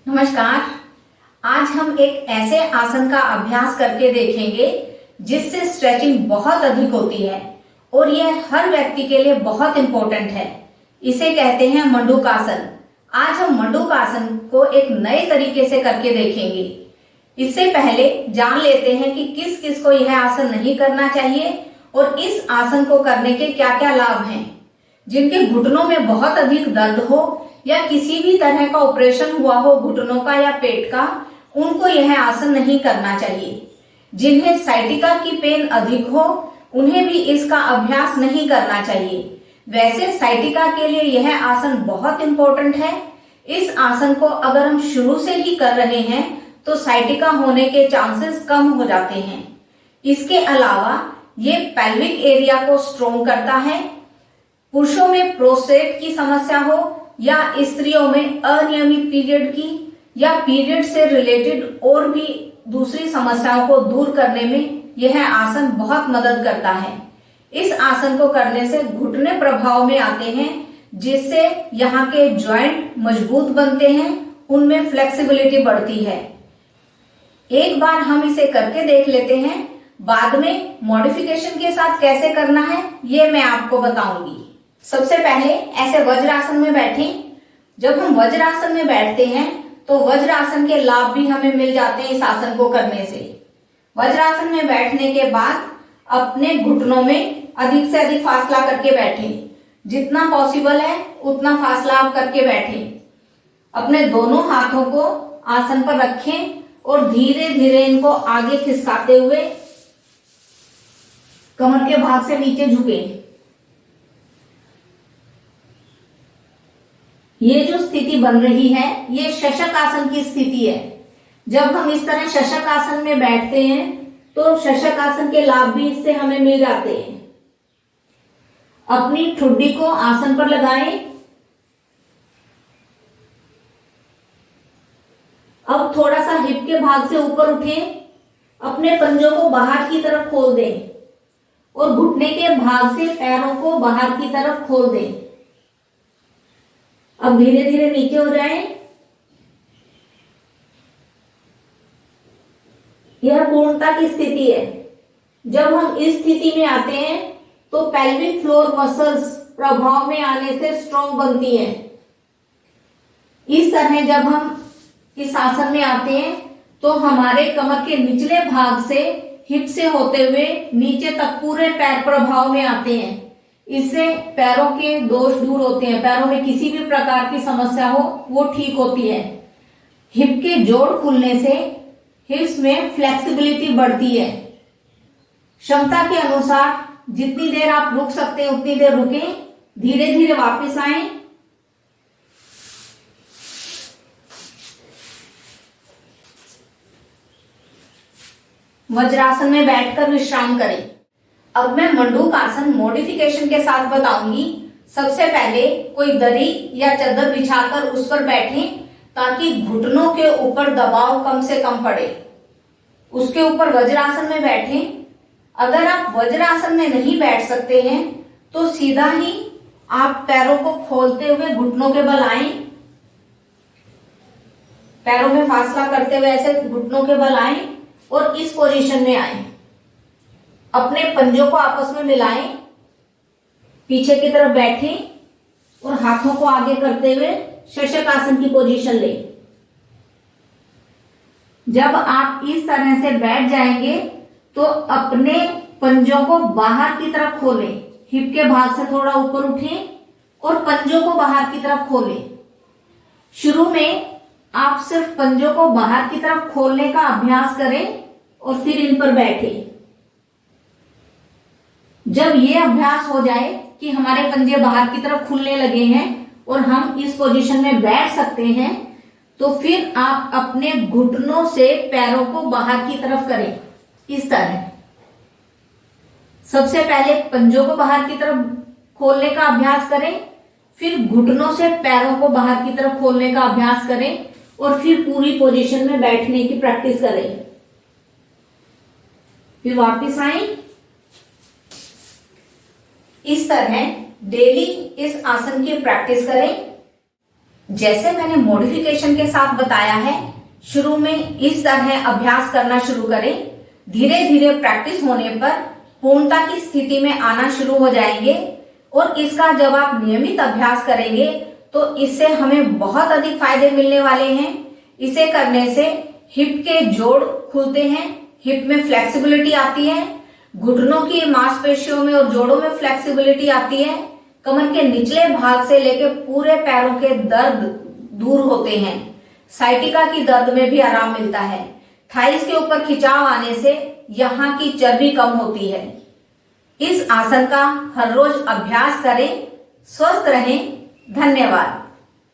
नमस्कार। आज हम एक ऐसे आसन का अभ्यास करके देखेंगे जिससे स्ट्रेचिंग बहुत अधिक होती है और यह हर व्यक्ति के लिए बहुत इंपॉर्टेंट है। इसे कहते हैं मंडूकासन। आज हम मंडूकासन को एक नए तरीके से करके देखेंगे। इससे पहले जान लेते हैं कि किस किस को यह आसन नहीं करना चाहिए और इस आसन को करने के क्या क्या लाभ हैं। जिनके घुटनों में बहुत अधिक दर्द हो या किसी भी तरह का ऑपरेशन हुआ हो घुटनों का या पेट का, उनको यह आसन नहीं करना चाहिए। जिन्हें साइटिका की पेन अधिक हो उन्हें भी इसका अभ्यास नहीं करना चाहिए। वैसे साइटिका के लिए यह आसन बहुत इंपॉर्टेंट है। इस आसन को अगर हम शुरू से ही कर रहे हैं तो साइटिका होने के चांसेस कम हो जाते हैं। इसके अलावा ये पेल्विक एरिया को स्ट्रोंग करता है। पुरुषों में प्रोस्टेट की समस्या हो या स्त्रियों में अनियमित पीरियड की या पीरियड से रिलेटेड और भी दूसरी समस्याओं को दूर करने में यह आसन बहुत मदद करता है। इस आसन को करने से घुटने प्रभाव में आते हैं, जिससे यहाँ के जॉइंट मजबूत बनते हैं, उनमें फ्लेक्सिबिलिटी बढ़ती है। एक बार हम इसे करके देख लेते हैं, बाद में मॉडिफिकेशन के साथ कैसे करना है ये मैं आपको बताऊंगी। सबसे पहले ऐसे वज्रासन में बैठें। जब हम वज्रासन में बैठते हैं तो वज्रासन के लाभ भी हमें मिल जाते हैं इस आसन को करने से। वज्रासन में बैठने के बाद अपने घुटनों में अधिक से अधिक फासला करके बैठें। जितना पॉसिबल है उतना फासला आप करके बैठें। अपने दोनों हाथों को आसन पर रखें और धीरे धीरे इनको आगे खिसकाते हुए कमर के भाग से नीचे झुकें। ये जो स्थिति बन रही है ये शशक आसन की स्थिति है। जब हम इस तरह शशक आसन में बैठते हैं तो शशक आसन के लाभ भी इससे हमें मिल जाते हैं। अपनी ठुड्डी को आसन पर लगाएं। अब थोड़ा सा हिप के भाग से ऊपर उठें। अपने पंजों को बाहर की तरफ खोल दें और घुटने के भाग से पैरों को बाहर की तरफ खोल दें। अब धीरे धीरे नीचे हो जाएं। यह पूर्णता की स्थिति है। जब हम इस स्थिति में आते हैं तो पेल्विक फ्लोर मसल्स प्रभाव में आने से स्ट्रॉन्ग बनती हैं। इस तरह जब हम इस आसन में आते हैं तो हमारे कमर के निचले भाग से हिप से होते हुए नीचे तक पूरे पैर प्रभाव में आते हैं। इससे पैरों के दोष दूर होते हैं। पैरों में किसी भी प्रकार की समस्या हो वो ठीक होती है। हिप के जोड़ खुलने से हिप्स में फ्लेक्सिबिलिटी बढ़ती है। क्षमता के अनुसार जितनी देर आप रुक सकते हैं उतनी देर रुकें। धीरे धीरे वापस आएं। वज्रासन में बैठकर विश्राम करें। अब मैं मंडूकासन मॉडिफिकेशन के साथ बताऊंगी। सबसे पहले कोई दरी या चादर बिछाकर उस पर बैठें ताकि घुटनों के ऊपर दबाव कम से कम पड़े। उसके ऊपर वज्रासन में बैठें। अगर आप वज्रासन में नहीं बैठ सकते हैं तो सीधा ही आप पैरों को खोलते हुए घुटनों के बल आएं। पैरों में फासला करते हुए ऐसे घुटनों के बल आएं और इस पोजीशन में आएं। अपने पंजों को आपस में मिलाएं। पीछे की तरफ बैठें और हाथों को आगे करते हुए शशक आसन की पोजीशन लें। जब आप इस तरह से बैठ जाएंगे तो अपने पंजों को बाहर की तरफ खोलें। हिप के भाग से थोड़ा ऊपर उठें और पंजों को बाहर की तरफ खोलें। शुरू में आप सिर्फ पंजों को बाहर की तरफ खोलने का अभ्यास करें और फिर इन पर बैठें। जब ये अभ्यास हो जाए कि हमारे पंजे बाहर की तरफ खुलने लगे हैं और हम इस पोजीशन में बैठ सकते हैं तो फिर आप अपने घुटनों से पैरों को बाहर की तरफ करें। इस तरह सबसे पहले पंजों को बाहर की तरफ खोलने का अभ्यास करें, फिर घुटनों से पैरों को बाहर की तरफ खोलने का अभ्यास करें और फिर पूरी पोजीशन में बैठने की प्रैक्टिस करें। फिर वापस आएं। इस तरह डेली इस आसन की प्रैक्टिस करें। जैसे मैंने मॉडिफिकेशन के साथ बताया है, शुरू में इस तरह अभ्यास करना शुरू करें। धीरे धीरे प्रैक्टिस होने पर पूर्णता की स्थिति में आना शुरू हो जाएंगे और इसका जब आप नियमित अभ्यास करेंगे तो इससे हमें बहुत अधिक फायदे मिलने वाले हैं। इसे करने से हिप के जोड़ खुलते हैं, हिप में फ्लेक्सिबिलिटी आती है, घुटनों की मांसपेशियों में और जोड़ों में फ्लेक्सिबिलिटी आती है, कमर के निचले भाग से लेकर पूरे पैरों के दर्द दूर होते हैं, साइटिका की दर्द में भी आराम मिलता है, थाइस के ऊपर खिंचाव आने से यहाँ की चर्बी कम होती है। इस आसन का हर रोज अभ्यास करें। स्वस्थ रहें। धन्यवाद।